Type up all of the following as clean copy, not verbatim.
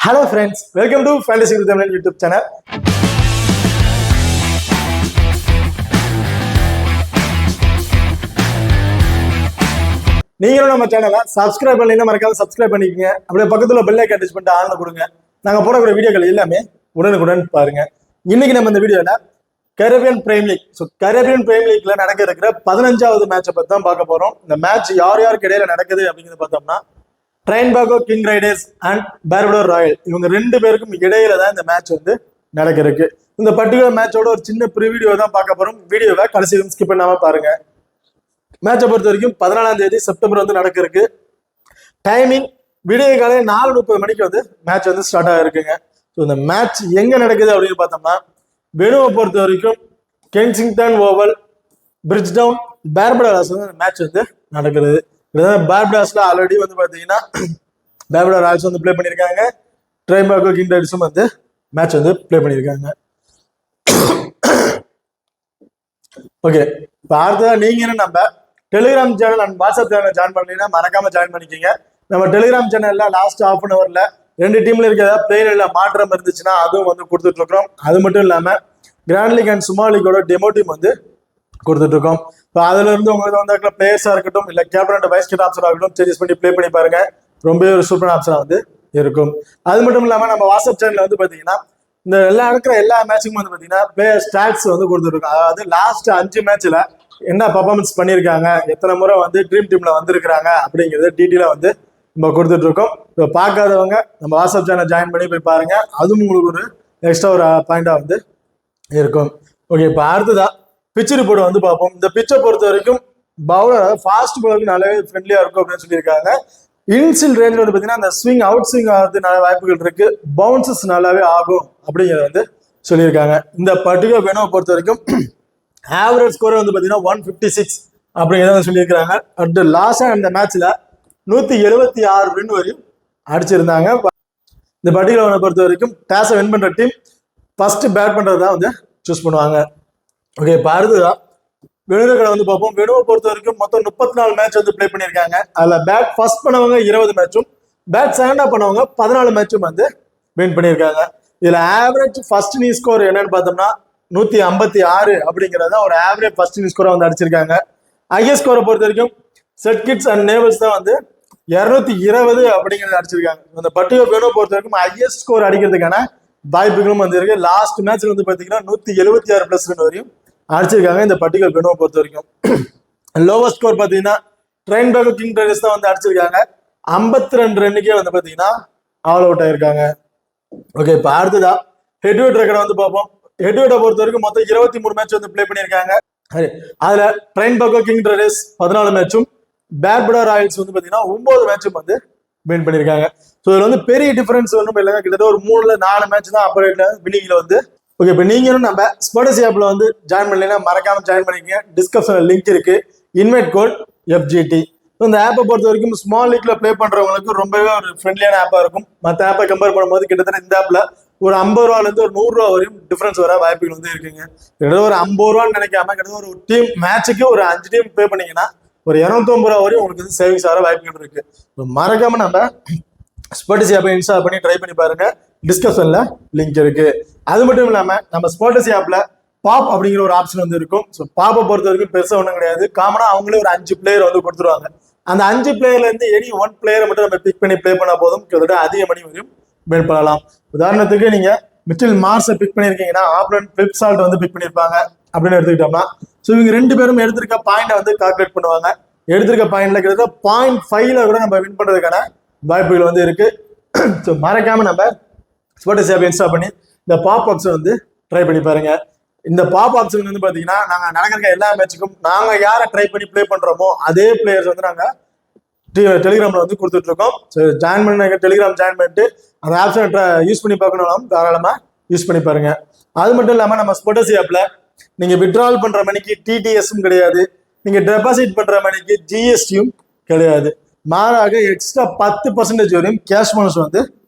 Hello friends, welcome to Fantasy with Tamil YouTube channel. நீங்களும் நம்ம சேனலை சப்ஸ்கிரைப் பண்ணீங்கன்னா மறக்காம சப்ஸ்கிரைப் பண்ணிக்கங்க. அப்படியே பக்கத்துல பெல் ஐகான் டச் பண்ணிட்டு ஆன் கொடுங்க. நாங்க போடக்கூடிய வீடியோக்கள் எல்லாமே உடனுக்குடன் பாருங்க. இன்னைக்கு நம்ம இந்த வீடியோல Caribbean Premier League. Caribbean Premier லீக்ல நடக்க இருக்கிற 15வது மேட்சை பத்தி தான் பார்க்க போறோம். இந்த மேட்ச் யார் யாருக்கு இடையில நடக்குது அப்படிங்கிறது பார்த்தோம்னா Trinbago King Riders and Barbados Royal இவங்க ரெண்டு பேருக்கும் இடையில தான் இந்த மேட்ச் வந்து நடக்கிறதுக்கு. இந்த பர்டிகுலர் மேட்சோட ஒரு சின்ன ப்ரிவியூ தான் பார்க்க போறோம். வீடியோவை கடைசி ஸ்கிப் பண்ணாம பாருங்க. மேட்சை பொறுத்த வரைக்கும் 14ஆம் தேதி செப்டம்பர் வந்து நடக்கிறதுக்கு. டைமிங் விடிய காலை 4:30 மணிக்கு வந்து மேட்ச் வந்து ஸ்டார்ட் ஆகிருக்குங்க. ஸோ இந்த மேட்ச் எங்க நடக்குது அப்படின்னு பார்த்தோம்னா வெனுவை பொறுத்த வரைக்கும் கென்சிங்டன் ஓவல் பிரிட்ஜ்டவுன் பார்படோஸ் வந்து மேட்ச் வந்து நடக்கிறது. பார்படோஸ்ல ஆல்ரெடி வந்து பாத்தீங்கன்னா பார்படோஸ் ராயல்ஸ் வந்து பிளே பண்ணியிருக்காங்க. ட்ரைன்பாகோ கிங் ரைடர்ஸும் வந்து மேட்ச் வந்து பிளே பண்ணியிருக்காங்க. ஓகே, இப்போ அடுத்ததான் நீங்க நம்ம Telegram channel and WhatsApp channel join பண்ணீங்கன்னா மறக்காம ஜாயின் பண்ணிக்கிங்க. நம்ம டெலிகிராம் சேனல்ல லாஸ்ட் ½ அன் ஹவர்ல 2 டீம்ல இருக்கிற பிளேயர்ல மாற்றம் இருந்துச்சுன்னா அதுவும் வந்து கொடுத்துட்டு இருக்கிறோம். அது மட்டும் இல்லாம கிராண்ட் லீக் அண்ட் சுமால் லீக்கோட டெமோ டீம் வந்து கொடுத்துட்டு இருக்கோம். இப்போ அதுல இருந்து உங்களுக்கு வந்து பிளேயர்ஸா இருக்கட்டும் இல்ல captain and vice captain option ஆகட்டும் சேஞ்சஸ் பண்ணி பிளே பண்ணி பாருங்க. ரொம்பவே ஒரு சூப்பரான ஆப்ஷனா வந்து இருக்கும். அது மட்டும் இல்லாம நம்ம வாட்ஸ்அப் சேனல்ல வந்து பாத்தீங்கன்னா இந்த நடக்கிற எல்லா மேட்சுக்கும் வந்து பாத்தீங்கன்னா பிளேயர் ஸ்டாட்ஸ் வந்து கொடுத்துருக்கோம். அதாவது லாஸ்ட் 5 மேட்ச்ல என்ன பர்ஃபார்மன்ஸ் பண்ணியிருக்காங்க, எத்தனை முறை வந்து ட்ரீம் டீம்ல வந்திருக்கிறாங்க அப்படிங்கிறது டீட்டெயிலா வந்து நம்ம கொடுத்துட்டு இருக்கோம். இப்போ பார்க்காதவங்க நம்ம வாட்ஸ்அப் சேனல் ஜாயின் பண்ணி போய் பாருங்க. அதுவும் உங்களுக்கு ஒரு எக்ஸ்ட்ரா ஒரு பாயிண்டா வந்து இருக்கும். ஓகே, இப்போ அடுத்ததா பிச் ரிப்போர்ட் வந்து பார்ப்போம். இந்த பிச்சை பொறுத்த வரைக்கும் பவுலர் ஃபாஸ்ட் பவுலருக்கு நல்லாவே ஃப்ரெண்ட்லியா இருக்கும் அப்படின்னு சொல்லியிருக்காங்க. இன்சில் ரேஞ்ச் வந்து பார்த்தீங்கன்னா அந்த ஸ்விங் அவுட் ஸ்விங் ஆகிறது நல்ல வாய்ப்புகள் இருக்கு. பவுன்சஸ் நல்லாவே ஆகும் அப்படிங்கிறத வந்து சொல்லியிருக்காங்க. இந்த பர்டிகுலர் வெனுவை பொறுத்த வரைக்கும் ஆவரேஜ் ஸ்கோர் வந்து பார்த்தீங்கன்னா 156 அப்படிங்கிறத சொல்லியிருக்காங்க. அடுத்து லாஸ்டா இந்த மேட்ச்ல 176 ரன் வரையும் அடிச்சிருந்தாங்க. இந்த பர்டிகுலர் பொறுத்த வரைக்கும் டாஸை வின் பண்ற டீம் ஃபர்ஸ்ட் பேட் பண்றதுதான் வந்து சூஸ் பண்ணுவாங்க. ஓகே, இப்போ அடுத்ததான் வெனுவை வந்து பார்ப்போம். வெனுவை பொறுத்த வரைக்கும் மொத்தம் 34 மேட்ச் வந்து பிளே பண்ணியிருக்காங்க. அதுல பேட் ஃபர்ஸ்ட் பண்ணவங்க 20 மேட்சும் பேட் செகண்டா பண்ணவங்க 14 மேட்சும் வந்து வின் பண்ணியிருக்காங்க. இதுல ஆவரேஜ் ஃபர்ஸ்ட் நீ ஸ்கோர் என்னன்னு பார்த்தோம்னா 156 அப்படிங்கிறத ஒரு ஆவரேஜ் ஃபர்ஸ்ட் நீ ஸ்கோரை வந்து அடிச்சிருக்காங்க. ஹையஸ்ட் ஸ்கோரை பொறுத்த வரைக்கும் செட் கிட்ஸ் அண்ட் நேவல்ஸ் தான் வந்து 220 அப்படிங்கிறத அடிச்சிருக்காங்க. அந்த பர்டிகுலர் வெனுவை பொறுத்த வரைக்கும் ஹையஸ்ட் ஸ்கோர் அடிக்கிறதுக்கான வாய்ப்புகளும் வந்து இருக்கு. லாஸ்ட் மேட்ச்ல வந்து பாத்தீங்கன்னா 176 பிளஸ் ரன் வரையும் அடிச்சிருக்காங்க இந்த பர்டிகுலர் வெனுவை பொறுத்த வரைக்கும். லோவஸ்ட் ஸ்கோர் பாத்தீங்கன்னா ட்ரைன்பாகோ கிங் ரைடர்ஸ் தான் வந்து அடிச்சிருக்காங்க. 52 ரன்னுக்கே வந்து பாத்தீங்கன்னா ஆல் அவுட் ஆயிருக்காங்க. ஓகே, இப்போ அடுத்ததா ஹெட்வெட் ரெக்கார்ட் வந்து பார்ப்போம். ஹெட்வெட்டை பொறுத்த வரைக்கும் மொத்தம் 23 மேட்ச் வந்து பிளே பண்ணியிருக்காங்க. அதுல ட்ரைன்பாகோ கிங் ரைடர்ஸ் 14 மேட்சும் பார்படோஸ் ராயல்ஸ் வந்து பாத்தீங்கன்னா 9 மேட்சும் வந்து வின் பண்ணியிருக்காங்க. ஸோ இதுல வந்து பெரிய டிஃபரன்ஸ் ஒன்றும் இல்லைங்க. கிட்டத்தட்ட ஒரு 3-4 மேட்ச் தான் அப்பரேட்ல வினிங்ல வந்து. ஓகே, இப்போ நீங்களும் நம்ம ஸ்போர்ட்ஸ் ஆப்ல வந்து ஜாயின் பண்ணலைன்னா மறக்காம ஜாயின் பண்ணிக்கங்க. டிஸ்கிரிப்ஷன்ல லிங்க் இருக்கு. Invite code FGT. இந்த ஆப்பை பொறுத்த வரைக்கும் ஸ்மால் லீக்ல பிளே பண்றவங்களுக்கு ரொம்பவே ஒரு ஃப்ரெண்ட்லியான ஆப்பா இருக்கும். மற்ற ஆப்பை கம்பேர் பண்ணும்போது கிட்டத்தட்ட இந்த ஆப்ல ஒரு 50 ரூபால இருந்து ஒரு 100 ரூபா வரையும் டிஃபரன்ஸ் வர வாய்ப்புகள் வந்து இருக்குங்க. கிட்டத்தட்ட ஒரு 50 ரூபான்னு நினைக்காம கிட்டத்தட்ட ஒரு டீம் மேட்சுக்கு ஒரு 5 டீம் பிளே பண்ணீங்கன்னா ஒரு 250 ரூபா வரையும் உங்களுக்கு வந்து சேவிங்ஸ் வர வாய்ப்புகள் இருக்கு. மறக்காம நம்ம ஸ்போர்ட்ஸ் ஆப்பை இன்ஸ்டால் பண்ணி ட்ரை பண்ணி பாருங்க. டிஸ்கிரிப்ஷன்ல லிங்க் இருக்கு. அது மட்டும் இல்லாம நம்ம ஸ்போர்ட்ஸ் ஆப்ல பாப் அப்படிங்கிற ஒரு ஆப்ஷன் வந்து இருக்கும். ஸோ பாப்பை பொறுத்த வரைக்கும் பெருசா ஒன்றும் கிடையாது. காமனா அவங்களே ஒரு 5 பிளேயர் வந்து கொடுத்துருவாங்க. அந்த 5 பிளேயர்ல இருந்து எனி 1 பிளேயரை மட்டும் நம்ம பிக் பண்ணி பிளே பண்ண போதும் கிட்டத்தட்ட அதிக மணி வரையும் வின் பண்ணலாம். உதாரணத்துக்கு நீங்க மிச்சில் மார்ஸை பிக் பண்ணிருக்கீங்கன்னா ஆப்லன் பிளிப் சால்ட் வந்து பிக் பண்ணிருப்பாங்க அப்படின்னு எடுத்துக்கிட்டோம்னா ஸோ இவங்க 2 பேரும் எடுத்திருக்க பாயிண்டை வந்து கால்குலேட் பண்ணுவாங்க. எடுத்திருக்க பாயிண்ட்ல கிட்டத்தட்ட 0.5ல கூட நம்ம வின் பண்றதுக்கான வாய்ப்புகள் வந்து இருக்கு. ஸோ மறக்காம நம்ம ஸ்போர்ட்ஸ் ஆப் இன்ஸ்டால் பண்ணி இந்த பாப் ஆப்ஷன் வந்து ட்ரை பண்ணி பாருங்க. இந்த பாப் ஆப்ஷன் வந்து பாத்தீங்கன்னா நாங்க நடக்கிற எல்லா மேட்சுக்கும் நாங்க யாரை ட்ரை பண்ணி பிளே பண்றோமோ அதே பிளேயர்ஸ் வந்து நாங்க டெலிகிராம்ல வந்து கொடுத்துட்டு இருக்கோம். ஸோ ஜாயின் பண்ண டெலிகிராம் ஜாயின் பண்ணிட்டு அந்த ஆப்ஷன் யூஸ் பண்ணி பார்க்கணும் தாராளமா யூஸ் பண்ணி பாருங்க. அது மட்டும் இல்லாம நம்ம ஸ்போர்ட்ஸ் ஆப்ல நீங்க வித்ட்ரால் பண்ற மணிக்கு TTSம் கிடையாது. நீங்க டெபாசிட் பண்ற மணிக்கு GSTயும் கிடையாது. மாறாக எக்ஸ்ட்ரா 10% வரையும் கேஷ் போனஸ் வந்து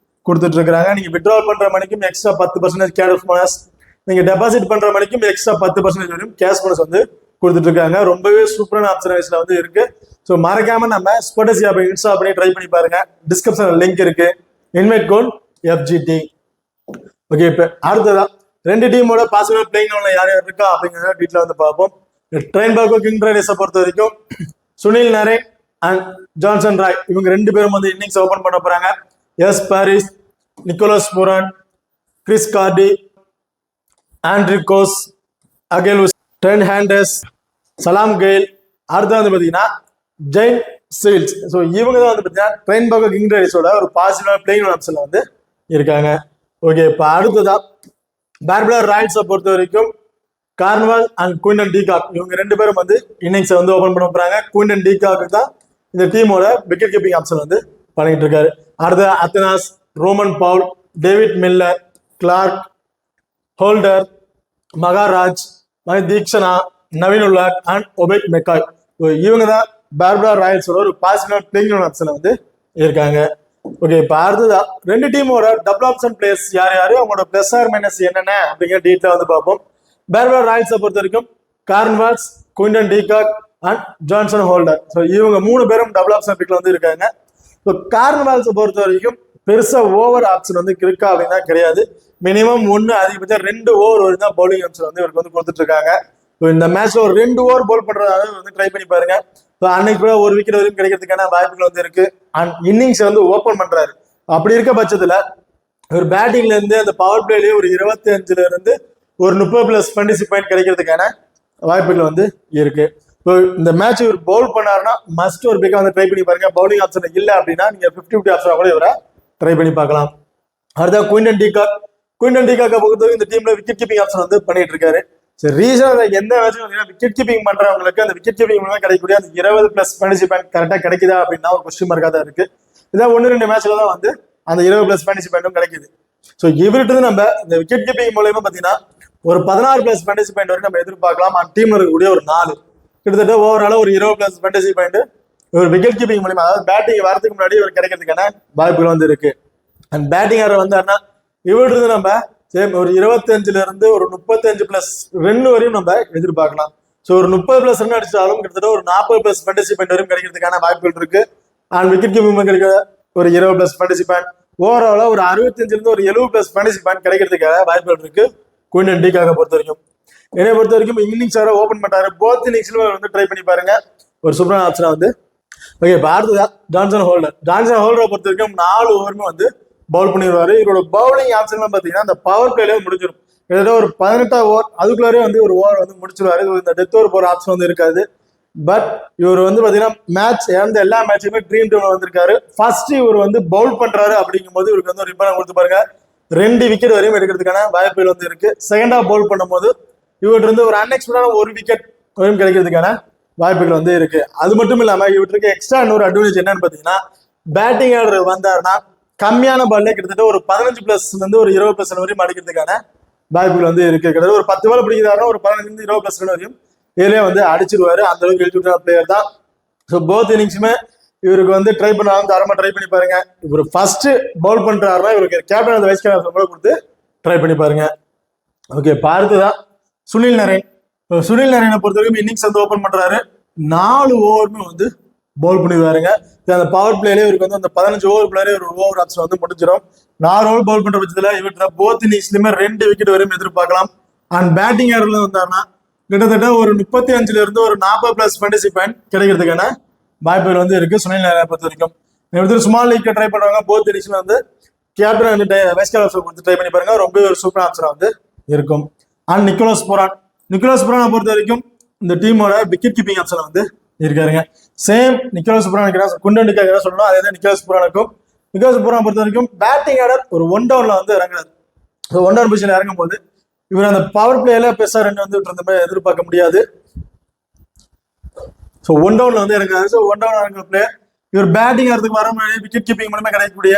கொடுத்துட்டு இருக்காங்க. நீங்க வித்ட்ரால் பண்ற மணிக்கும் எக்ஸ்ட்ரா 10% கேஷ் போனஸ், நீங்க டெபாசிட் பண்ற மணிக்கும் எக்ஸ்ட்ரா 10% வரையும் கேஷ் போனஸ் வந்து கொடுத்துட்டு இருக்காங்க. ரொம்பவே சூப்பரான ஆப்ஷன் வந்து இருக்கு. ஸோ மறக்காம நம்ம ஸ்போர்ட்ஸ் ஆப்பை இன்ஸ்டால் பண்ணி ட்ரை பண்ணி பாருங்க. டிஸ்கிரிப்ஷன்ல லிங்க் இருக்கு. Invite code FGD. ஓகே, இப்போ அடுத்ததா ரெண்டு டீமோட பாசிபிள் பிளேயிங் யார் யார் இருக்கா அப்படிங்கிறத டீட்டெயில் வந்து பார்ப்போம். ட்ரெயின்பாக்கோ கிங் ரைடர்ஸை பொறுத்த வரைக்கும் Sunil Narine and Johnson Roy இவங்க ரெண்டு பேரும் வந்து இன்னிங்ஸ் ஓபன் பண்ண போறாங்க. S Paris, Nicholas Pooran, Chris Carty, Andre Gous, Akeal, ட்ரெண்ட் ஹேண்டர்ஸ், சலாம் கெயில், அடுத்து வந்து பார்த்தீங்கன்னா ஜெயின் சீல்ஸ். ஸோ இவங்க தான் வந்து பார்த்தீங்கன்னா ட்ரெயின்பாக்கோ கிங் ரைடர்ஸோட ஒரு பாசிபிள் பிளேயிங் ஆப்ஷன்ல வந்து இருக்காங்க. ஓகே, இப்போ அடுத்ததா பார்பலர் ராயல்ஸை பொறுத்த வரைக்கும் கார்னிவால் அண்ட் குயின்டன் டீகாக் இவங்க ரெண்டு பேரும் வந்து இன்னிங்ஸை வந்து ஓபன் பண்ண போறாங்க. குயின்டன் டீகாக்கு தான் இந்த டீமோட விக்கெட் கீப்பிங் ஆப்ஷன் வந்து பண்ணிட்டு இருக்காரு. அடுத்த Athanaze, Rovman Powell, David Miller, Clarke, Holder, Maharaj, Theekshana, Naveen Ul Haq and Obed McCoy இவங்க தான் பார்பலர் ராயல்ஸோட ஒரு பாசிபிள் பிளேயிங் ஆப்ஷன் வந்து இருக்காங்க. ஓகே, இப்போ அடுத்ததா ரெண்டு டீமோட டபுள் ஆப்ஷன் பிளேயர்ஸ் யார் யாரு, அவங்களோட பிளஸ் ஆர் மைனஸ் என்னென்ன அப்படிங்கிற டீட்டெயில் வந்து பார்ப்போம். பார்பலர் ராயல்ஸை பொறுத்த வரைக்கும் Cornwalls, Quinton de Kock and Johnson Holder. So இவங்க மூணு பேரும் டபுள் ஆப்ஷன் பிக்ல வந்து இருக்காங்க. ஸோ கார்ன்வால்ஸை பொறுத்த வரைக்கும் பெருசா ஓவர் ஆப்ஷன் வந்து இருக்கா அப்படின்னா கிடையாது. மினிமம் ஒன்று, அதிகபட்சம் 2 ஓவர் வரைக்கும் தான் பவுலிங் ஆப்ஷன் வந்து இவருக்கு வந்து கொடுத்துட்டு இருக்காங்க. ஸோ இந்த மேட்ச்ல ஒரு 2 ஓவர் பவுல் பண்றதால வந்து ட்ரை பண்ணி பாருங்க. ஸோ அன்னைக்கு கூட ஒரு விக்கெட் வரைக்கும் கிடைக்கிறதுக்கான வாய்ப்புகள் வந்து இருக்கு. அண்ட் இன்னிங்ஸ் வந்து ஓப்பன் பண்றாரு. அப்படி இருக்க பட்சத்துல ஒரு பேட்டிங்ல இருந்து அந்த பவர் பிளேலயே ஒரு 25ல இருந்து ஒரு 30+ ஃபேண்டசி பாயிண்ட் கிடைக்கிறதுக்கான வாய்ப்புகள் வந்து இருக்கு. ஸோ இந்த மேட்ச் இவர் பவுல் பண்ணாருன்னா மஸ்ட் ஒரு பிக்கா வந்து ட்ரை பண்ணி பாருங்க. பவுலிங் ஆப்ஷன் இல்லை அப்படின்னா நீங்க 50-50 ஆப்ஷன் கூட இவரை ட்ரை பண்ணி பார்க்கலாம். அடுத்த குயின்டன் டீகாக். குயின்டன் டீகாக்கை பொறுத்தவரைக்கும் இந்த டீம்ல விக்கெட் கீப்பிங் ஆப்ஷன் வந்து பண்ணிட்டு இருக்காரு. சரி, ரீசன் எந்த மேட்சும் விக்கெட் கீப்பிங் பண்றவங்களுக்கு அந்த விக்கெட் கீப்பிங் மூலமா கிடைக்கக்கூடிய அந்த 20+ ஃபேண்டசி பாயிண்ட் கரெக்டா கிடைக்குதா அப்படின்னா ஒரு கொஸ்டின் மார்க்கா தான் இருக்கு. இதான் 1-2 மேட்ச்ல தான் வந்து அந்த 20+ ஃபேண்டசி பாயிண்ட்டும் கிடைக்குது. ஸோ இவர்கிட்ட நம்ம இந்த விக்கெட் கீப்பிங் மூலமா பாத்தீங்கன்னா ஒரு 16+ ஃபேண்டசி பாயிண்ட் வரைக்கும் நம்ம எதிர்பார்க்கலாம். அந்த டீம்ல இருக்கக்கூடிய ஒரு 4 கிட்டத்தட்ட ஓவரால ஒரு 20+ ஃபேண்டசி பாயிண்ட் ஒரு விக்கெட் கீப்பிங் மூலமா, அதாவது பேட்டிங் வரதுக்கு முன்னாடி இவர் கிடைக்கிறதுக்கான வாய்ப்புகள் வந்து இருக்கு. அண்ட் பேட்டிங் ஆடுற வந்தாருன்னா இவர்கிட்ட நம்ம ஒரு 25ல இருந்து ஒரு 35+ ரன் வரையும் நம்ம எதிர்பார்க்கலாம். ஸோ ஒரு 30+ ரன் அடிச்சாலும் கிட்டத்தட்ட ஒரு 40+ ஃபேண்டசி பாயிண்ட் வரையும் கிடைக்கிறதுக்கான வாய்ப்புகள் இருக்கு. அண்ட் விக்கெட் கீப்பிங் கிடைக்கிற ஒரு 20+ ஃபேண்டசி பாயிண்ட், ஓவராலா ஒரு 65ல இருந்து ஒரு 70+ ஃபேண்டசி பாயிண்ட் கிடைக்கிறதுக்கான வாய்ப்புகள் இருக்கு குயின்டன் டீகாக்கை பொறுத்த வரைக்கும். என்னை பொறுத்த வரைக்கும் இன்னிங்ஸ் வர ஓபன் பண்றாரு. போத் இன்னிங்ஸ்ல வந்து ட்ரை பண்ணி பாருங்க, ஒரு சூப்பரான ஆப்ஷனா வந்து. ஓகே, இப்போ அடுத்ததா ஜான்சன் ஹோல்டர். ஜான்சன் ஹோல்டரை பொறுத்த வரைக்கும் 4 ஓவருமே வந்து பவுல் பண்ணிடுவாரு. இவரோட பவுலிங் ஆப்ஷன்லாம் பாத்தீங்கன்னா அந்த பவர் பிளேல முடிஞ்சிடும். கிட்டத்தட்ட ஒரு 18 ஓவர் அதுக்குள்ளாரே வந்து ஒரு ஓவர் வந்து முடிச்சிருவாரு. இந்த டெத் ஓவர் போற ஆப்ஷன் வந்து இருக்காது. பட் இவர் வந்து பாத்தீங்கன்னா மேட்ச் இறந்த எல்லா மேட்சுமே ட்ரீம் டீம்ல வந்திருக்காரு. ஃபர்ஸ்ட் இவர் வந்து பவுல் பண்றாரு அப்படிங்கும் போது இவருக்கு வந்து ஒரு இம்பார்ட்டன் கொடுத்து பாருங்க. 2 விக்கெட் வரையும் எடுக்கிறதுக்கான வாய்ப்புகள் வந்து இருக்கு. செகண்ட் ஆஃப் பவுல் பண்ணும்போது இவர்கிட்ட இருந்து ஒரு அன்எக்ஸ்பெக்டான ஒரு விக்கெட் வரையும் கிடைக்கிறதுக்கான வாய்ப்புகள் வந்து இருக்கு. அது மட்டும் இல்லாம இவருக்கு எக்ஸ்ட்ரா இன்னொரு அட்வான்டேஜ் என்னன்னு பாத்தீங்கன்னா, பேட்டிங் ஆர்டர் வந்தாருன்னா கம்மியான பால்ல கிட்டத்தட்ட ஒரு 15+ இருந்து ஒரு 20+ வரையும் அடிக்கிறதுக்கான வாய்ப்புகள் வந்து இருக்கு. கிட்டத்தட்ட ஒரு 10 பால் பிடிக்கிறாருன்னா ஒரு 15 20+ ரன் வரையும் இதுலயே வந்து அடிச்சிருவாரு. அந்த அளவுக்கு எழுதி பிளேயர் தான். ஸோ போத் இன்னிங்ஸுமே இவருக்கு வந்து ட்ரை பண்ணாலும் தரமா ட்ரை பண்ணி பாருங்க. இவர் ஃபர்ஸ்ட் பவுல் பண்றாருன்னா இவருக்கு கேப்டன் அந்த வைஸ் கேப்டன் கூட கொடுத்து ட்ரை பண்ணி பாருங்க. ஓகே, அடுத்ததான் சுனில் நரேன். சுனில் நரேனை பொறுத்த வரைக்கும் இன்னிங்ஸ் வந்து ஓபன் பண்றாரு. 4 ஓவருமே வந்து பவுல் பண்ணிடுவாருங்க. அந்த பவர் பிளேல இவருக்கு வந்து அந்த 15 ஓவர் பிளேயரே ஒரு ஓவர் ஆப்ஷன் வந்து முடிஞ்சிடும். 4 ஓவர் பவுல் பண்ற பட்சத்துல இவர்கிட்ட போத் இன்னிங்ஸ்லயுமே 2 விக்கெட் வரையும் எதிர்பார்க்கலாம். அண்ட் பேட்டிங் ஆர்டர்ல வந்தாருன்னா கிட்டத்தட்ட ஒரு 35ல இருந்து ஒரு 40+ ஃபேண்டசி பாயிண்ட் கிடைக்கிறதுக்கான வாய்ப்புகள் வந்து இருக்கு சுனில் நரேனை பொறுத்த வரைக்கும். ஸ்மால் லீக் ட்ரை பண்றவங்க போத் இன்னிங்ஸ்ல வந்து கேப்டன் வந்து வைஸ் கேப்டன் கொடுத்து ட்ரை பண்ணி பாருங்க. ரொம்ப ஒரு சூப்பர் ஆப்ஷனா வந்து இருக்கும். And Nicholas Pooran. நிக்கோலஸ் புரானை பொறுத்த வரைக்கும் இந்த டீமோட விக்கெட் கீப்பிங் ஆப்ஷன் வந்து இருக்காருங்க. Same Nicholas Pooran Quinton de Kock சொல்லணும், அதே தான் நிக்கோலஸ் புரானுக்கும். நிக்கோலஸ் புரானை பொறுத்த வரைக்கும் பேட்டிங் ஆர்டர் ஒரு 1 டவுன்ல வந்து இறங்குறாரு. 1 டவுன் பொசிஷன்ல இறங்கும் போது இவர் அந்த பவர் பிளேல பெருசா 2 வந்து இருந்த மாதிரி எதிர்பார்க்க முடியாது. ஸோ 1 டவுன்ல வந்து இறங்குறாரு. ஸோ 1 டவுன் இறங்குற பிளேயர் இவர் பேட்டிங் ஆகிறதுக்கு வர முன்னாடி விக்கெட் கீப்பிங் மூலமா கிடைக்கக்கூடிய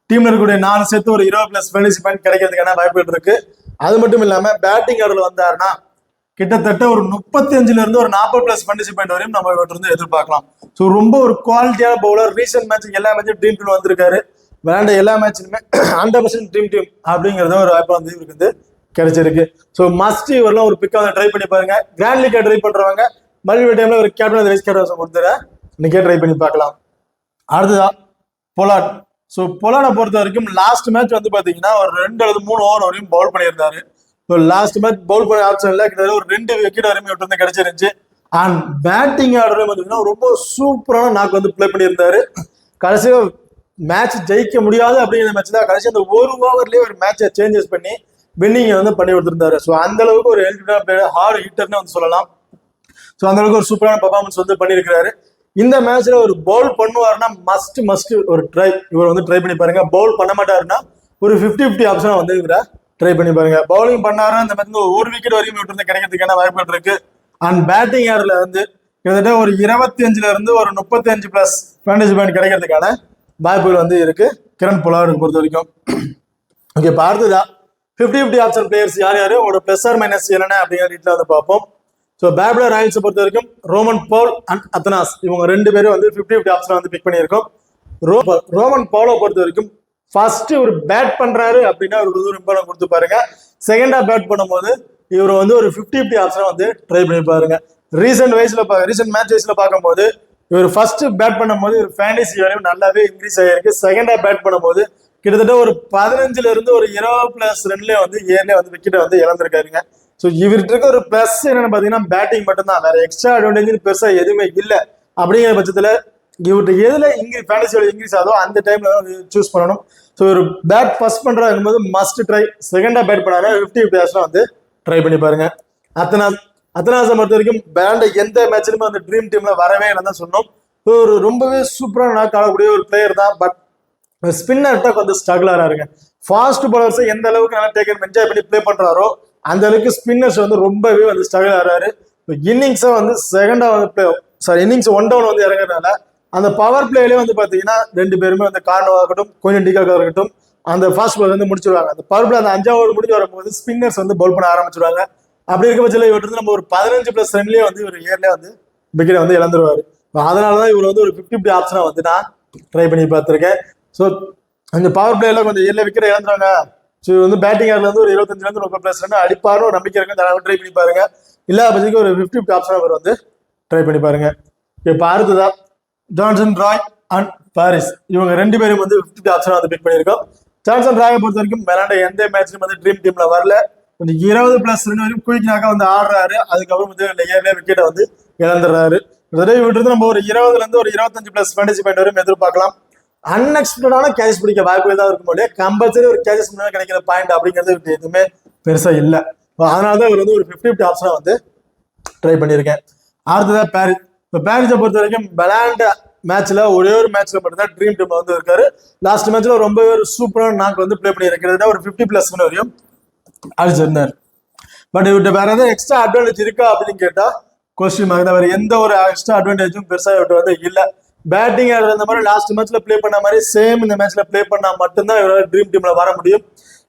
டீம்ல இருக்கக்கூடிய 4 சேர்த்து ஒரு 20+ ஃபேண்டசி பாயிண்ட் கிடைக்கிறதுக்கான வாய்ப்புகள் இருக்கு. அது மட்டும் இல்லாம பேட்டிங் ஆர்டர்ல வந்தாருன்னா கிட்டத்தட்ட ஒரு 35ல இருந்து ஒரு 40+ ஃபேண்டசி பாயிண்ட் வரையும் நம்ம இவர்கிட்ட இருந்து எதிர்பார்க்கலாம். ஸோ ரொம்ப ஒரு குவாலிட்டியான பவுலர். ரீசெண்ட் மேட்ச் எல்லா மேட்சும் ட்ரீம் டீம் வந்திருக்காரு. விளையாண்ட எல்லா மேட்சுமே 100% ட்ரீம் டீம் அப்படிங்கிறத ஒரு வாய்ப்பு வந்து இவருக்கு வந்து கிடைச்சிருக்கு. ஸோ மஸ்ட் இவரெல்லாம் ஒரு பிக்கா வந்து ட்ரை பண்ணி பாருங்க. கிராண்ட் லீக் ட்ரை பண்றவங்க மல்டிபிள் டைம்ல ஒரு கேப்டன் வைஸ் கேப்டன் கொடுத்துற இன்னைக்கே ட்ரை பண்ணி பார்க்கலாம். அடுத்ததா பொலாட். ஸோ பொலானை பொறுத்த வரைக்கும் லாஸ்ட் மேட்ச் வந்து பாத்தீங்கன்னா ஒரு 2 அல்லது 3 ஓவர் வரையும் பவுல் பண்ணியிருந்தாரு. இப்போ லாஸ்ட் மேட்ச் பவுல் பண்ண ஆப்ஷன்ல கிட்டத்தட்ட ஒரு 2 விக்கெட் வரையும் விட்டு வந்து கிடைச்சிருந்துச்சு. அண்ட் பேட்டிங் ஆர்டர் பார்த்தீங்கன்னா ரொம்ப சூப்பரான நாக்கு வந்து பிளே பண்ணியிருந்தாரு. கடைசியாக மேட்ச் ஜெயிக்க முடியாது அப்படிங்கிற மேட்ச் தான் கடைசி அந்த ஒரு ஓவர்லேயே ஒரு மேட்சை சேஞ்சஸ் பண்ணி வின்னிங் வந்து பண்ணி கொடுத்துருந்தாரு. ஸோ அந்த அளவுக்கு ஒரு எலிஜிபிளான பிளேயர், ஹார்ட் ஹிட்டர்னு வந்து சொல்லலாம். ஸோ அந்த அளவுக்கு ஒரு சூப்பரான பர்ஃபார்மன்ஸ் வந்து பண்ணியிருக்கிறாரு. இந்த மேட்ச்ல ஒரு பவுல் பண்ணுவாருன்னா மஸ்ட் ஒரு ட்ரை இவர் வந்து ட்ரை பண்ணி பாருங்க. பவுல் பண்ண மாட்டாருன்னா ஒரு 50-50 ஆப்ஷனா வந்து இவரை ட்ரை பண்ணி பாருங்க. பவுலிங் பண்ணாருன்னா இந்த மாதிரி ஒரு விக்கெட் வரைக்கும் விட்டு வந்து கிடைக்கிறதுக்கான வாய்ப்புகள் இருக்கு. அண்ட் பேட்டிங் ஆர்ல வந்து கிட்டத்தட்ட ஒரு 25ல இருந்து ஒரு 35 பிளஸ் ஃபேண்டசி பாயிண்ட் கிடைக்கிறதுக்கான வாய்ப்புகள் வந்து இருக்கு கிரண் பொலார்டு பொறுத்த வரைக்கும். ஓகே, இப்போ அடுத்ததா 50-50 ஆப்ஷன் பிளேயர்ஸ் யார் யாரு, உங்களோட பிளஸ் ஆர் மைனஸ் என்னென்ன அப்படிங்கிற டீட்டில் வந்து பார்ப்போம். ஸோ பேப்லர் ராயல்ஸை பொறுத்த வரைக்கும் ரோமன் பவுல் அண்ட் அத்தனாஸ் இவங்க 2 பேரும் வந்து 50-50 ஆப்ஷன் வந்து பிக் பண்ணியிருக்கோம். ரோமன் பவுலை பொறுத்த வரைக்கும் ஃபர்ஸ்ட் ஒரு பேட் பண்றாரு அப்படின்னா அவருக்கு ஒரு இம்பார்ட்டன் கொடுத்து பாருங்க. செகண்டா பேட் பண்ணும்போது இவர் வந்து ஒரு 50-50 ஆப்ஷனை வந்து ட்ரை பண்ணி பாருங்க. ரீசெண்ட் மேட்ச் வைஸ்ல பார்க்கும்போது இவர் ஃபர்ஸ்ட் பேட் பண்ணும்போது ஒரு ஃபேண்டசி வேல்யூ நல்லாவே இன்க்ரீஸ் ஆகிருக்கு. செகண்டா பேட் பண்ணும்போது கிட்டத்தட்ட ஒரு 15ல இருந்து ஒரு 20 பிளஸ் ரன்லேயே வந்து ஏர்லேயே வந்து விக்கெட்டை வந்து இழந்திருக்காருங்க. ஸோ இவர்கிட்ட இருக்க ஒரு பிளஸ் என்னன்னு பார்த்தீங்கன்னா பேட்டிங் மட்டும்தான், வேற எக்ஸ்ட்ரா அட்வான்டேஜ் பெருசா எதுவுமே இல்லை. அப்படிங்கிற பட்சத்தில் இவர்கிட்ட எதுல ஃபேண்டசி வேல்யூ இன்க்ரீஸ் ஆகுதோ அந்த டைம்ல தான் சூஸ் பண்ணணும். ஸோ ஒரு பேட் ஃபர்ஸ்ட் பண்றாங்க போது மஸ்ட் ட்ரை. செகண்டா பேட் பண்ணாலும் 50-50 ஆப்ஷன் வந்து ட்ரை பண்ணி பாருங்க. அத்தனாஸை பொறுத்த வரைக்கும் பேண்ட எந்த மேட்ச்லுமே அந்த ட்ரீம் டீம்ல வரவே இல்லைன்னு தான் சொன்னோம். ஒரு ரொம்பவே சூப்பரான நாக் ஆடக்கூடிய ஒரு பிளேயர் தான். பட் ஸ்பின்னர்கிட்ட கொஞ்சம் ஸ்ட்ரகிள் ஆறாருங்க. ஃபாஸ்ட் பாலர்ஸை எந்த அளவுக்கு நல்லா டேக்கன் என்ஜாய் பண்ணி பிளே பண்றாரோ அந்த அளவுக்கு ஸ்பின்னர்ஸ் வந்து ரொம்பவே வந்து ஸ்ட்ரகிள் ஆறாரு. இன்னிங்ஸை வந்து இன்னிங்ஸ் 1 டவுன் வந்து இறங்குறதுனால அந்த பவர் பிளேலேயே வந்து பாத்தீங்கன்னா 2 பேருமே வந்து கார்னோவா இருக்கட்டும், கொஞ்சம் டிகாக்கா இருக்கட்டும், அந்த ஃபாஸ்ட் பால் வந்து முடிச்சிருவாங்க. அந்த பவர் பிளே அந்த 5வது ஓவர் முடிஞ்சு வரும்போது ஸ்பின்னர்ஸ் வந்து பவுல் பண்ண ஆரம்பிச்சிருவாங்க. அப்படி இருக்க பட்சத்தில் இவர்கிட்ட நம்ம ஒரு 15 பிளஸ் ரன்லேயே வந்து இவர் ஏர்லேயே வந்து விக்கெட் வந்து இழந்துருவாரு. அதனாலதான் இவர் வந்து ஒரு 50-50 ஆப்ஷனா வந்து நான் ட்ரை பண்ணி பார்த்துருக்கேன். ஸோ அந்த பவர் பிளேல கொஞ்சம் ஏர்ல விக்கெட் இழந்துருவாங்க. ஸோ வந்து பேட்டிங் ஆர்ல வந்து ஒரு 25ல இருந்து 30 பிளஸ் ரன் அடிப்பாரும் நம்பிக்கை இருக்கு. ட்ரை பண்ணி பாருங்க. இல்லாத பட்சத்துக்கு ஒரு 50-50 ஆப்ஷனா அவர் வந்து ட்ரை பண்ணி பாருங்க. இப்போ அடுத்ததா ஜான்சன் ராய் அண்ட் பாரிஸ் இவங்க 2 பேரும் வந்து 50 ஆப்ஷனா வந்து பிக் பண்ணியிருக்கோம். ஜான்சன் ராயை பொறுத்த வரைக்கும் விளையாண்ட எந்த மேட்ச்லயும் வந்து ட்ரீம் டீம்ல வரல. கொஞ்சம் 20 பிளஸ் ரன் வரைக்கும் குயிக்னாக்கா வந்து ஆடுறாரு. அதுக்கப்புறம் வந்து ஏர்ல விக்கெட்டை வந்து இழந்துடுறாரு. இவர்கிட்ட நம்ம ஒரு 20ல இருந்து ஒரு 25 பிளஸ் ஃபேண்டசி பாயிண்ட் வரையும் எதிர்பார்க்கலாம். அன்எக்ஸ்பெக்டடான கேட்ச் பிடிக்க வாய்ப்பு தான் இருக்கும் போது கம்பல்சரி ஒரு கேட்சஸ் முன்னாடி கிடைக்கிற பாயிண்ட் அப்படிங்கிறது எதுவுமே பெருசா இல்லை. அதனாலதான் இவர் வந்து ஒரு 50-50 ஆப்ஷனா வந்து ட்ரை பண்ணியிருக்கேன். அடுத்ததான் பாரிஸ். இப்போ பாரிஸை பொறுத்த வரைக்கும் விளையாண்ட மேட்ச்ல ஒரே ஒரு மேட்ச்ல மட்டும்தான் ட்ரீம் டீம்ல வந்து இருக்காரு. லாஸ்ட் மேட்ச்ல ரொம்பவே ஒரு சூப்பரான நாக்கு வந்து பிளே பண்ணியிருக்கிறது. ஒரு 50 பிளஸ் வரையும் அடிச்சிருந்தார். பட் இவர்கிட்ட வேற ஏதாவது எக்ஸ்ட்ரா அட்வான்டேஜ் இருக்கா அப்படின்னு கேட்டா கொஸ்டின் மார்க் தான். வேற எந்த ஒரு எக்ஸ்ட்ரா அட்வான்டேஜும் பெருசா இவர்கிட்ட வந்து இல்லை. பேட்டிங் ஆடுற இந்த மாதிரி லாஸ்ட் மேட்ச்ல பிளே பண்ண மாதிரி சேம் இந்த மேட்ச்ல பிளே பண்ணா மட்டும்தான் இவரால் ட்ரீம் டீம்ல வர முடியும்.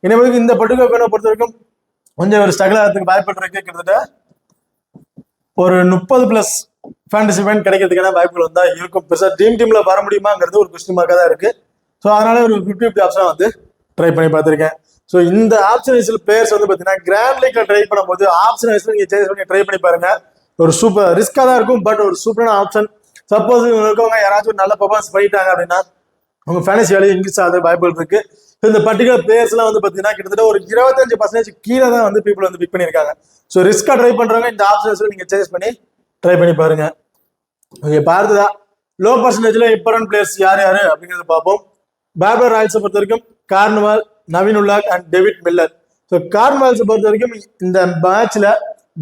இனிமேல் இந்த பர்டிகுலர் பொறுத்த வரைக்கும் கொஞ்சம் ஒரு ஸ்ட்ரகிள் ஆகிறதுக்கு வாய்ப்பு இருக்கு. கிட்டத்தட்ட ஒரு 30 பிளஸ் ஃபேண்டசி பாயிண்ட் கிடைக்கிறதுக்கான வாய்ப்புகள் வந்தா இருக்கும். பெருசா ட்ரீம் டீம்ல வர முடியுமாங்கிறது ஒரு கொஸ்டின் மார்க்கா தான் இருக்கு. ஸோ அதனால ஒரு 50-50 ஆப்ஷனா வந்து ட்ரை பண்ணி பார்த்திருக்கேன். ஸோ இந்த ஆப்ஷன் வைஸ்ல பிளேயர்ஸ் வந்து பாத்தீங்கன்னா கிராண்ட் லீக்ல ட்ரை பண்ணும்போது ஆப்ஷன் வைஸ்ல நீங்க சேஞ்ச் பண்ணி ட்ரை பண்ணி பாருங்க. ஒரு சூப்பர் ரிஸ்கா தான் இருக்கும். பட் ஒரு சூப்பரான ஆப்ஷன். சப்போஸ் இருக்கவங்க யாராச்சும் ஒரு நல்ல பர்ஃபார்மன்ஸ் பண்ணிட்டாங்க அப்படின்னா அவங்க ஃபேண்டசி வேல்யூ இன்க்ரீஸ் ஆகிற வாய்ப்புகள் இருக்கு. இந்த பர்டிகுலர் பிளேயர்ஸ் எல்லாம் வந்து பாத்தீங்கன்னா கிட்டத்தட்ட ஒரு 25% கீழே தான் வந்து பீப்புள் வந்து பிக் பண்ணியிருக்காங்க. ஸோ ரிஸ்கா ட்ரை பண்றவங்க இந்த ஆப்ஷன்ஸ்ல நீங்க சேஞ்ச் பண்ணி ட்ரை பண்ணி பாருங்க. ஓகே, பார்த்ததா லோ பர்சன்டேஜ்ல இம்பார்ட்டன்ட் பிளேயர்ஸ் யார் யாரு அப்படிங்கிறத பார்ப்போம். பேப்லர் ராயல்ஸை பொறுத்த வரைக்கும் Cornwall, Naveen Ul Haq and David Miller. So கார்ன்வால்ஸை பொறுத்த வரைக்கும் இந்த மேட்ச்ல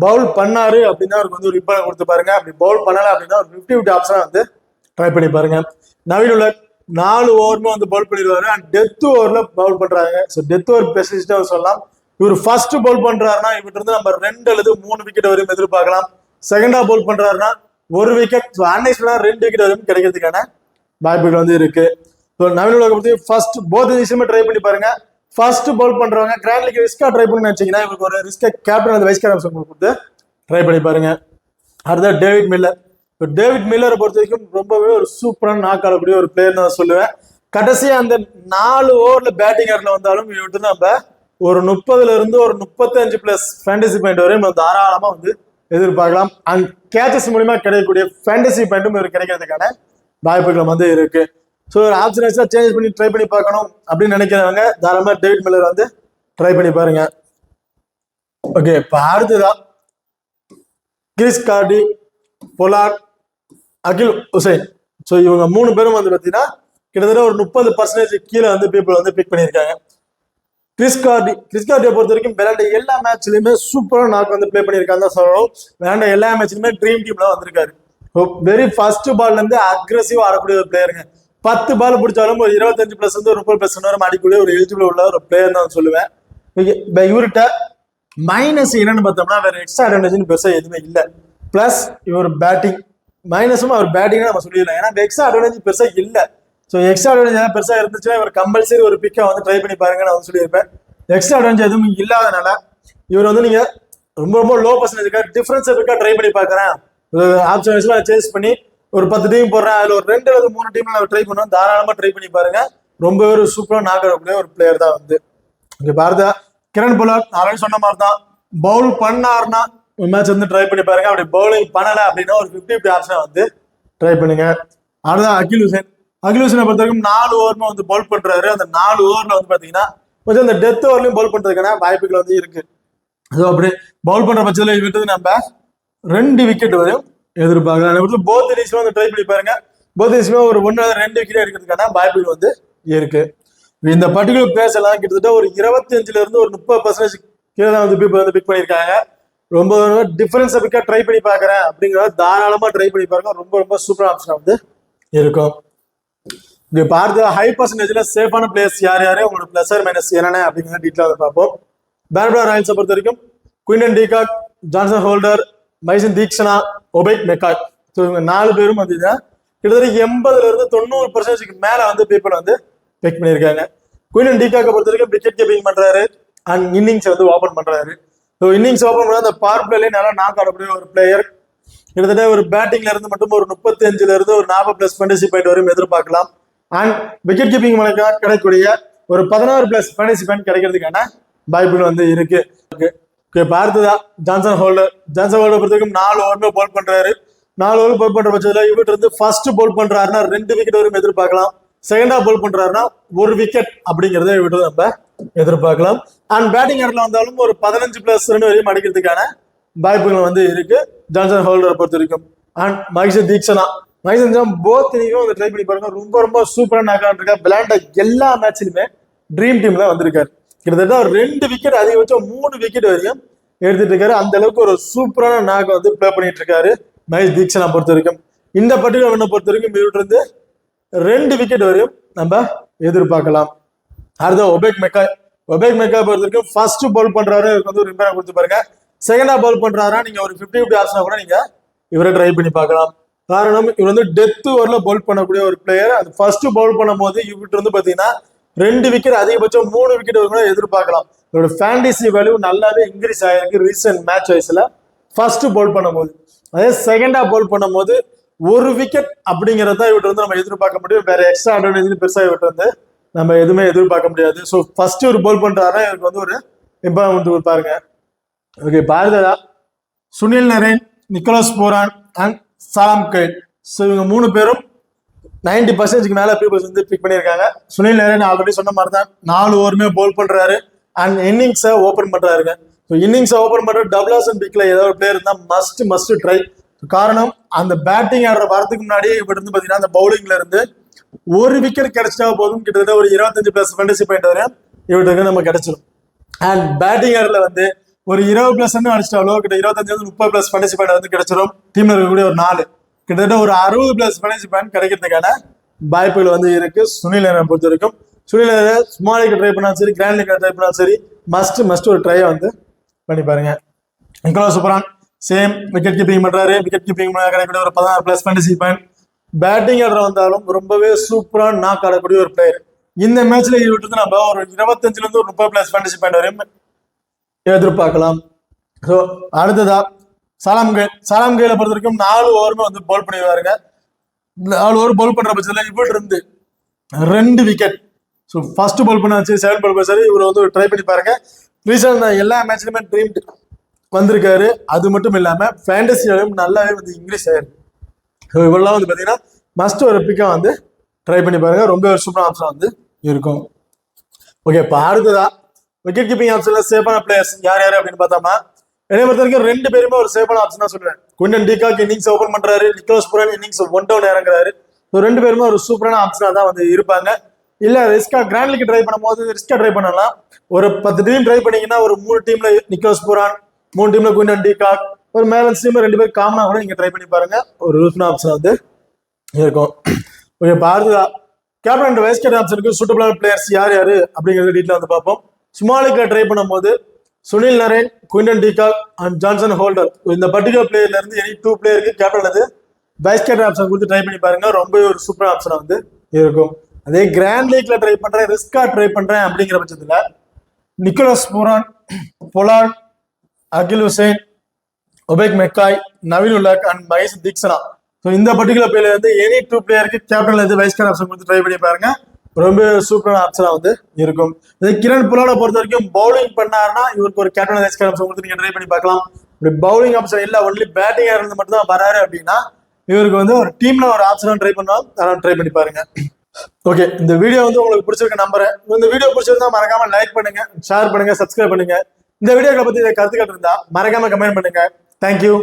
பவுல் பண்ணாரு அப்படின்னா அவருக்கு வந்து ஒரு இம்பார்ட்டன் கொடுத்து பாருங்க. அப்படி பவுல் பண்ணல அப்படின்னா ஒரு 50-50 ஆப்ஷனா வந்து ட்ரை பண்ணி பாருங்க. நவீன் உல்லாக் 4 ஓவருமே வந்து பவுல் பண்ணிடுவாரு. அண்ட் டெத் ஓவர்ல பவுல் பண்றாங்க. ஸோ டெத் ஓவர் ஸ்பெஷலிஸ்டா சொல்லலாம். இவர் ஃபர்ஸ்ட் பவுல் பண்றாருன்னா இவர்கிட்ட இருந்து நம்ம 2 அல்லது 3 விக்கெட் வரையும் எதிர்பார்க்கலாம். செகண்டா பவுல் பண்றாருன்னா 1 விக்கெட், அன்எக்ஸ்பெக்டடா 2 விக்கெட் வரையும் கிடைக்கிறதுக்கான வாய்ப்புகள் வந்து இருக்கு. ஸோ நவீன் உல்லாக் பத்தி ஃபர்ஸ்ட் போத் விஷயமே ட்ரை பண்ணி பாருங்க. ஃபர்ஸ்ட் பவுல் பண்றவங்க கிராண்ட் லீக் ரிஸ்கா ட்ரை பண்ணி நினைச்சீங்கன்னா இவருக்கு ஒரு ரிஸ்கா கேப்டன் அந்த வைஸ் கேப்டன் கொடுத்து ட்ரை பண்ணி பாருங்க. அடுத்த டேவிட் மில்லர். இப்போ டேவிட் மில்லரை பொறுத்த வரைக்கும் ரொம்பவே ஒரு சூப்பரான நாக் ஆடக்கூடிய ஒரு பிளேயர் தான் சொல்லுவேன். கடைசியா அந்த 4 ஓவர்ல பேட்டிங் ஆடல வந்தாலும் இவர்கிட்ட நம்ம ஒரு 30ல இருந்து ஒரு 35 பிளஸ் ஃபேண்டசி பாயிண்ட் வரையும் நம்ம தாராளமா வந்து எதிர்பார்க்கலாம். அண்ட் கேச்சஸ் மூலியமா கிடைக்கக்கூடிய ஃபேண்டசி பாயிண்ட்டும் இவர் கிடைக்கிறதுக்கான வாய்ப்புகள் வந்து இருக்கு. ஸோ ஒரு ஆப்ஷன் சேஞ்ச் பண்ணி ட்ரை பண்ணி பார்க்கணும் அப்படின்னு நினைக்கிறவங்க தாராளமாக டேவிட் மில்லர் வந்து ட்ரை பண்ணி பாருங்க. ஓகே, இப்போ அடுத்ததான் கிறிஸ் கார்டி, பொலார்ட், அகில் ஹுசைன். ஸோ இவங்க 3 பேரும் வந்து பார்த்தீங்கன்னா கிட்டத்தட்ட ஒரு 30% கீழே வந்து பீப்புள் வந்து பிக் பண்ணியிருக்காங்க. கிறிஸ்கார்டியை பொறுத்த வரைக்கும் விளையாண்ட எல்லா மேட்ச்லயுமே சூப்பராக நாக்கு வந்து பிளே பண்ணியிருக்காங்க தான் சொல்லணும். விளையாண்ட எல்லா மேட்ச்லயுமே ட்ரீம் டீம்ல வந்திருக்காரு. வெரி ஃபர்ஸ்ட் பால்ல இருந்து அக்ரெசிவா ஆடக்கூடிய ஒரு பிளேயருங்க. 10 பால் பிடிச்சாலும் ஒரு 25+ வந்து ஒரு 30+ வரை அடிக்கக்கூடிய ஒரு எலிஜிபிள் உள்ள ஒரு பிளேயர் தான் சொல்லுவேன். இவர்கிட்ட மைனஸ் என்னன்னு பார்த்தோம்னா வேற எக்ஸ்ட்ரா அட்வான்டேஜ் பெருசா எதுவுமே இல்லை. பிளஸ் இவர் பேட்டிங் மைனஸும் அவர் பேட்டிங் நம்ம சொல்லிடலாம். ஏன்னா எக்ஸ்ட்ரா அட்வான்டேஜ் பெருசா இல்லை. ஸோ எக்ஸ்ட்ரா அட்வான்டேஜ் பெருசா இருந்துச்சுன்னா இவர் கம்பல்சரி ஒரு பிக்கை வந்து ட்ரை பண்ணி பாருங்க நான் வந்து சொல்லியிருப்பேன். எக்ஸ்ட்ரா அட்வான்டேஜ் எதுவும் இல்லாதனால இவர் வந்து நீங்க ரொம்ப ரொம்ப லோ பர்சன்டேஜ் டிஃபரன்ஸ் பிக்கா ட்ரை பண்ணி பார்க்குறேன், ஆப்ஷன்ஸ்லாம் சேஸ் பண்ணி ஒரு 10 டீம் போடுறேன், அதில் ஒரு 2 அல்லது 3 டீம்ல ட்ரை பண்ணுவோம். தாராளமா ட்ரை பண்ணி பாருங்க. ரொம்ப ஒரு சூப்பரா நாக்கக்கூடிய ஒரு பிளேயர் தான் வந்து இங்க பாருங்க. கிரண் பொலார்ட் ஆல்ரெடி சொன்ன மாதிரி தான், பவுல் பண்ணாருன்னா ஒரு மேட்ச் வந்து ட்ரை பண்ணி பாருங்க. அப்படி பவுலிங் பண்ணல அப்படின்னா ஒரு 50-50 ஆப்ஷன் வந்து ட்ரை பண்ணுங்க. அதுதான் அகில் ஹுசைன். அகில் ஹுசைனை பொறுத்த வரைக்கும் 4 ஓவர்மா வந்து பவுல் பண்றாரு. அந்த 4 ஓவர்ல வந்து பாத்தீங்கன்னா கொஞ்சம் அந்த டெத் ஓவர்லயும் பவுல் பண்றதுக்கான வாய்ப்புகள் வந்து இருக்கு. ஸோ அப்படி பவுல் பண்ற பட்சத்தில் விட்டது நம்ம 2 விக்கெட் வரையும் எதிர்பார்க்கலாம். போத் இன்னிங்ஸ்ல வந்து ட்ரை பண்ணி பாருங்க. போத் இன்னிங்ஸ்ல ஒரு 1-2 விக்கெட் எடுக்கிறதுக்கான வாய்ப்புகள் வந்து இருக்கு. இந்த பர்டிகுலர் பிளேஸ் எல்லாம் கிட்டத்தட்ட ஒரு 25ல இருந்து ஒரு 30% கீழே தான் வந்து பீப்புள் வந்து பிக் பண்ணியிருக்காங்க. ரொம்ப டிஃபரன்ஸ் பிக்கா ட்ரை பண்ணி பாக்குறேன் அப்படிங்கிறத தாராளமா ட்ரை பண்ணி பாருங்க. ரொம்ப ரொம்ப சூப்பர் ஆப்ஷன் வந்து இருக்கும். இங்க பார்த்து ஹை பர்சன்டேஜ்ல சேஃபான பிளேயர்ஸ் யார் யாரு, உங்களோட பிளஸ் ஆர் மைனஸ் என்னென்ன அப்படிங்கிற டீட்டெயில் வந்து பார்ப்போம். பேர்படா ராயல்ஸை பொறுத்த வரைக்கும் Quinton de Kock, Johnson holder, மைசன் Theekshana, opaque McCoy. So இவங்க 4 பேரும் வந்து கிட்டத்தட்ட 80ல இருந்து 90% மேல வந்து பீப்புள் வந்து பிக் பண்ணியிருக்காங்க. குயின்டன் டிகாக்கை பொறுத்த வரைக்கும் விக்கெட் கீப்பிங் பண்றாரு அண்ட் இன்னிங்ஸ் வந்து ஓபன் பண்றாரு. ஸோ இன்னிங்ஸ் ஓபன் பண்ண அந்த பவர் பிளேலயே நல்லா நாக் ஆடக்கூடிய ஒரு பிளேயர். கிட்டத்தட்ட ஒரு பேட்டிங்ல இருந்து மட்டும் ஒரு 35ல இருந்து ஒரு 40+ ஃபேண்டசி பாயிண்ட் வரையும் எதிர்பார்க்கலாம். அண்ட் விக்கெட் கீப்பிங் மூலமாக கிடைக்கக்கூடிய ஒரு 16+ ஃபேண்டசி பாயிண்ட் கிடைக்கிறதுக்கான வாய்ப்புகள் வந்து இருக்கு. பார்த்ததா ஜான்சன் ஹோல்டர் பொறுத்த வரைக்கும் 4 ஓவர்மே பவுல் பண்றாரு. 4 ஓவர் பவுல் பண்ற பட்சத்தில் இவர்கிட்ட இருந்து ஃபர்ஸ்ட் பவுல் பண்றாருன்னா 2 விக்கெட் வரையும் எதிர்பார்க்கலாம். செகண்டா பவுல் பண்றாருன்னா 1 விக்கெட் அப்படிங்கறத இவர்கிட்ட நம்ம எதிர்பார்க்கலாம். அண்ட் பேட்டிங் ஆர்டர்ல வந்தாலும் ஒரு 15+ ரன் வரையும் அடிக்கிறதுக்கான வாய்ப்புகள் வந்து இருக்கு ஜான்சன் ஹோல்டரை பொறுத்த வரைக்கும். அண்ட் மைசன் தீக்ஷனா போத் இன்னிங்கும் வந்து ட்ரை பண்ணி பாருங்க. ரொம்ப ரொம்ப சூப்பரா நாக்கான் இருக்கா. விளையாண்ட எல்லா மேட்ச்லயுமே ட்ரீம் டீம்ல வந்திருக்காரு. கிட்டத்தட்ட ஒரு 2 விக்கெட் அதிகபட்சம் 3 விக்கெட் வரையும் எடுத்துட்டு இருக்காரு. அந்த அளவுக்கு ஒரு சூப்பரான நாக்கை வந்து பிளே பண்ணிட்டு இருக்காரு மகேஷ் தீக்ஷனா பொறுத்த வரைக்கும். இந்த பர்டிகுலர் ரன்னை பொறுத்த வரைக்கும் இவர்கிட்ட இருந்து 2 விக்கெட் வரையும் நம்ம எதிர்பார்க்கலாம். அடுத்த ஒபேக் மெக்காய் பொறுத்த வரைக்கும் ஃபர்ஸ்ட் பவுல் பண்றாரு, இவருக்கு வந்து ஒரு இம்பேக்ட் கொடுத்து பாருங்க. செகண்டா பவுல் பண்றாரா நீங்க ஒரு 50-50 ஆப்ஷனா கூட நீங்க இவரை ட்ரை பண்ணி பார்க்கலாம். காரணம் இவர் வந்து டெத் ஓவர்ல பவுல் பண்ணக்கூடிய ஒரு பிளேயர். அது ஃபர்ஸ்ட் பவுல் பண்ணும் போது இவர்கிட்ட வந்து பாத்தீங்கன்னா 2 விக்கெட் அதிகபட்சம் 3 விக்கெட் கூட எதிர்பார்க்கலாம். இவரோட ஃபேண்டசி வேல்யூ நல்லாவே இன்க்ரீஸ் ஆயிருக்கு ரீசெண்ட் மேட்ச் வைஸ்ல. ஃபர்ஸ்ட் பவுல் பண்ணும்போது அதே செகண்டா பவுல் பண்ணும்போது 1 விக்கெட் அப்படிங்கறத இவர்கிட்ட வந்து நம்ம எதிர்பார்க்க முடியும். வேற எக்ஸ்ட்ரா அட்வான்டேஜ் பெருசா இவர்கிட்ட வந்து நம்ம எதுவுமே எதிர்பார்க்க முடியாது. ஸோ ஃபர்ஸ்ட் ஒரு பவுல் பண்றாருன்னா இவருக்கு வந்து ஒரு இம்பார்ட்மெண்ட் கொடுப்பாருங்க. ஓகே, பாரதா Sunil Narine, Nicholas Pooran and Sam Gayle. So இவங்க 3 பேரும் 90% மேல பீப்புள்ஸ் வந்து பிக் பண்ணியிருக்காங்க. சுனில் நரேன் ஆல்ரெடி சொன்ன மாதிரி தான் 4 ஓவருமே பவுல் பண்றாரு அண்ட் இன்னிங்ஸை ஓபன் பண்றாருங்க. ஸோ இன்னிங்ஸை ஓபன் பண்ற டபுள்ஸ் அண்ட் பிக்ல ஏதாவது ஒரு பிளேயர் இருந்தால் மஸ்ட் ட்ரை. காரணம் அந்த பேட்டிங் ஆடுற வரதுக்கு முன்னாடியே இவர்கிட்ட இருந்து பாத்தீங்கன்னா அந்த பவுலிங்ல இருந்து 1 விக்கெட் கிடைச்சா போதும் கிட்டத்தட்ட ஒரு 25+ ஃபேண்டசி பாயிண்ட் வரையும் இவர்கிட்ட நம்ம கிடைச்சிடும். அண்ட் பேட்டிங் ஆர்டர்ல வந்து ஒரு 20+ ரன் அடிச்சிட்டாலோ கிட்ட 25-30+ ஃபேண்டசி பாயிண்ட் வந்து கிடைச்சிடும். டீம்ல இருக்கக்கூடிய ஒரு 4 கிட்டத்தட்ட ஒரு 60+ ஃபேண்டசி பாயிண்ட் கிடைக்கிறதுக்கான வாய்ப்புகள் வந்து இருக்கு சுனில் நரேனை பொறுத்த வரைக்கும். Sunil Narine small league try பண்ணாலும் சரி, கிராண்ட் லீக் ட்ரை பண்ணாலும் சரி, மஸ்ட் ஒரு ட்ரையை வந்து பண்ணி பாருங்க. Nicholas Pooran same wicket keeping பண்றாரு. விக்கெட் கீப்பிங் கிடைக்கக்கூடிய ஒரு 16+ ஃபேண்டசி பாயிண்ட். பேட்டிங் ஆடுற வந்தாலும் ரொம்பவே சூப்பரா நாக் ஆடக்கூடிய ஒரு பிளேயர். இந்த மேட்ச்ல இவர்கிட்ட நம்ம ஒரு 25ல இருந்து ஒரு 30+ ஃபேண்டசி பாயிண்ட் வரையும் எதிர்பார்க்கலாம். ஸோ அடுத்ததா சாலாம் கேலை பொறுத்த வரைக்கும் 4 ஓவருமே வந்து பவுல் பண்ணிடுவாருங்க. 4 ஓவர் பவுல் பண்ற பட்சத்தில் இவர்கிட்ட இருந்து 2 விக்கெட். ஸோ ஃபர்ஸ்ட் பவுல் பண்ணாச்சு, 7 பவுல் பண்ணாரு. இவர் வந்து ட்ரை பண்ணி பாருங்க. ரீசெண்டா எல்லா மேட்ச்லயுமே ட்ரீம் வந்திருக்காரு. அது மட்டும் இல்லாம ஃபேண்டசியாலும் நல்லாவே வந்து இன்க்ரீஸ் ஆயிருக்கு. ஸோ இவெல்லாம் வந்து பாத்தீங்கன்னா மஸ்ட் ஒரு பிக்கா வந்து ட்ரை பண்ணி பாருங்க. ரொம்ப ஒரு சூப்பரான ஆப்ஷன் வந்து இருக்கும். ஓகே, இப்போ அடுத்ததா விக்கெட் கீப்பிங் ஆப்ஷன்ல சேஃபான பிளேயர்ஸ் யார் யாரு அப்படின்னு பார்த்தோமா, என்னை பொறுத்த வரைக்கும் 2 பேருமே ஒரு சேஃபான ஆப்ஷன் தான் சொல்லுவேன். குவிண்டன் டிகாக் இன்னிங்ஸ் ஓபன் பண்றாரு, நிக்கோலஸ் புரான் இன்னிங்ஸ் 1 டவுன் இறங்குறாரு. ஸோ 2 பேருமே ஒரு சூப்பரான ஆப்ஷனா தான் வந்து இருப்பாங்க. இல்ல ரிஸ்கா கிராண்ட் லீக் ட்ரை பண்ணும்போது ரிஸ்கா ட்ரை பண்ணலாம். ஒரு 10 டீம் ட்ரை பண்ணீங்கன்னா ஒரு 3 டீம்ல நிக்கோலஸ் புரான், 3 டீம்ல குவிண்டன் டிகாக், ஒரு மேலன்ஸ் டீம்ல 2 பேர் காமனா கூட நீங்க ட்ரை பண்ணி பாருங்க. ஒரு யூஸ்ஃபுல் ஆப்ஷன் வந்து இருக்கும். ஓகே, இப்போ அடுத்ததா கேப்டன் அண்ட் வைஸ் கேப்டன் ஆப்ஷனுக்கு சூட்டபிளான பிளேயர்ஸ் யார் யாரு அப்படிங்கிறத டீட்டெயில் வந்து பார்ப்போம். ஸ்மால் லீக்ல ட்ரை பண்ணும்போது Sunil Naren, Quinton de Kock and Johnson holder, இந்த பர்டிகுலர் பிளேயர்ல இருந்து எனி 2 பிளேயருக்கு கேப்டன் அது வைஸ் கேப்டன் ஆப்ஷன் கொடுத்து ட்ரை பண்ணி பாருங்க. ரொம்ப ஒரு சூப்பர் ஆப்ஷனா வந்து இருக்கும். அதே கிராண்ட் லீக்ல ட்ரை பண்றேன், ரிஸ்கா ட்ரை பண்றேன் அப்படிங்கிற பட்சத்துல Nicholas Pooran, Pollard, Akeal Hosein, Obed McCoy, Naveen Ul Haq and Mahesh Theekshana, so இந்த பர்டிகுலர் பிளேயர் வந்து எனி 2 பிளேயருக்கு கேப்டன்ல இருந்து வைஸ் கேப்டன் ஆப்ஷன் கொடுத்து ட்ரை பண்ணி பாருங்க. ரொம்ப சூப்பரான ஆப்ஷனா வந்து இருக்கும். இது கிரண் புலாட பொறுத்த வரைக்கும் பவுலிங் பண்ணாருன்னா இவருக்கு ஒரு கேப்டன் வைஸ் கேப்டன் ஆப்ஷன் கொடுத்து நீங்க ட்ரை பண்ணி பார்க்கலாம். இப்படி பவுலிங் ஆப்ஷன் இல்ல ஒன்லி பேட்டிங் இருந்து மட்டும் தான் வராரு அப்படின்னா இவருக்கு வந்து ஒரு டீம்ல ஒரு ஆப்ஷன் ட்ரை பண்ணுவோம், அதெல்லாம் ட்ரை பண்ணி பாருங்க. ஓகே, இந்த வீடியோ வந்து உங்களுக்கு பிடிச்சிருக்க நம்புறேன். இந்த வீடியோ பிடிச்சிருந்தா மறக்காம லைக் பண்ணுங்க, ஷேர் பண்ணுங்க, சப்ஸ்கிரைப் பண்ணுங்க. இந்த வீடியோக்களை பத்தி கருத்துக்கள் இருந்தா மறக்காம கமெண்ட் பண்ணுங்க. தேங்க்யூ.